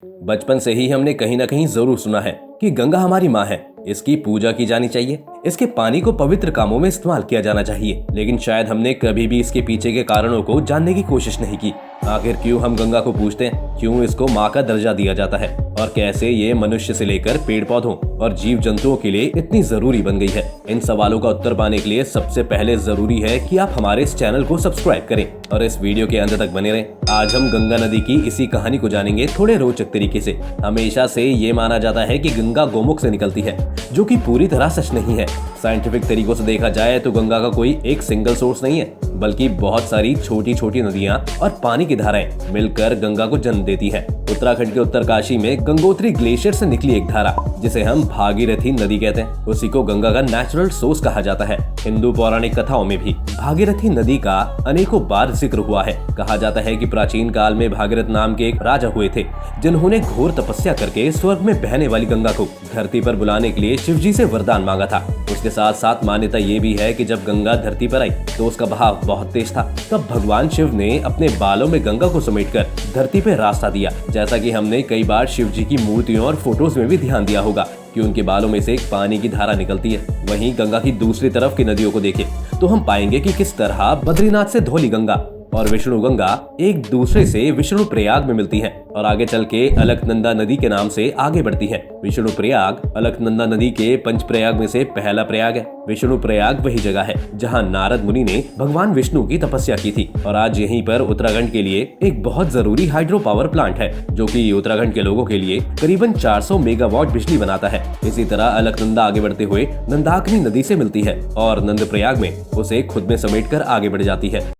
बचपन से ही हमने कहीं ना कहीं जरूर सुना है कि गंगा हमारी माँ है, इसकी पूजा की जानी चाहिए, इसके पानी को पवित्र कामों में इस्तेमाल किया जाना चाहिए। लेकिन शायद हमने कभी भी इसके पीछे के कारणों को जानने की कोशिश नहीं की। आखिर क्यों हम गंगा को पूजते हैं, क्यों इसको माँ का दर्जा दिया जाता है और कैसे ये मनुष्य से लेकर पेड़ पौधों और जीव जंतुओं के लिए इतनी जरूरी बन गई है। इन सवालों का उत्तर पाने के लिए सबसे पहले जरूरी है कि आप हमारे इस चैनल को सब्सक्राइब करें और इस वीडियो के अंत तक बने रहें। आज हम गंगा नदी की इसी कहानी को जानेंगे थोड़े रोचक तरीके से। हमेशा से ये माना जाता है कि गंगा गौमुख से निकलती है, जो कि पूरी तरह सच नहीं है। साइंटिफिक तरीकों से देखा जाए तो गंगा का कोई एक सिंगल सोर्स नहीं है, बल्कि बहुत सारी छोटी छोटी नदियां और पानी की धाराएं मिलकर गंगा को जन्म देती है। उत्तराखंड के उत्तरकाशी में गंगोत्री ग्लेशियर से निकली एक धारा, जिसे हम भागीरथी नदी कहते हैं, उसी को गंगा का नेचुरल सोर्स कहा जाता है। हिंदू पौराणिक कथाओं में भी भागीरथी नदी का अनेकों बार जिक्र हुआ है। कहा जाता है कि प्राचीन काल में भागीरथ नाम के एक राजा हुए थे, जिन्होंने घोर तपस्या करके स्वर्ग में बहने वाली गंगा को धरती पर बुलाने के लिए शिव जी से वरदान मांगा था। उसके साथ साथ मान्यता ये भी है कि जब गंगा धरती पर आई तो उसका बहाव बहुत तेज था। तब भगवान शिव ने अपने बालों में गंगा को समेटकर धरती पे रास्ता दिया। जैसा कि हमने कई बार शिव जी की मूर्तियों और फोटोज में भी ध्यान दिया होगा कि उनके बालों में से एक पानी की धारा निकलती है। वहीं गंगा की दूसरी तरफ की नदियों को देखें तो हम पाएंगे कि किस तरह बद्रीनाथ से धौली गंगा और विष्णु गंगा एक दूसरे से विष्णु प्रयाग में मिलती है और आगे चल के अलकनंदा नदी के नाम से आगे बढ़ती है। विष्णु प्रयाग अलकनंदा नदी के पंच प्रयाग में से पहला प्रयाग है। विष्णु प्रयाग वही जगह है जहां नारद मुनि ने भगवान विष्णु की तपस्या की थी और आज यहीं पर उत्तराखंड के लिए एक बहुत जरूरी हाइड्रो पावर प्लांट है, जो कि उत्तराखंड के लोगों के लिए करीबन 400 मेगावाट बिजली बनाता है। इसी तरह अलकनंदा आगे बढ़ते हुए नंदाकिनी नदी से मिलती है और नंद प्रयाग में उसे खुद में समेट कर आगे बढ़ जाती है।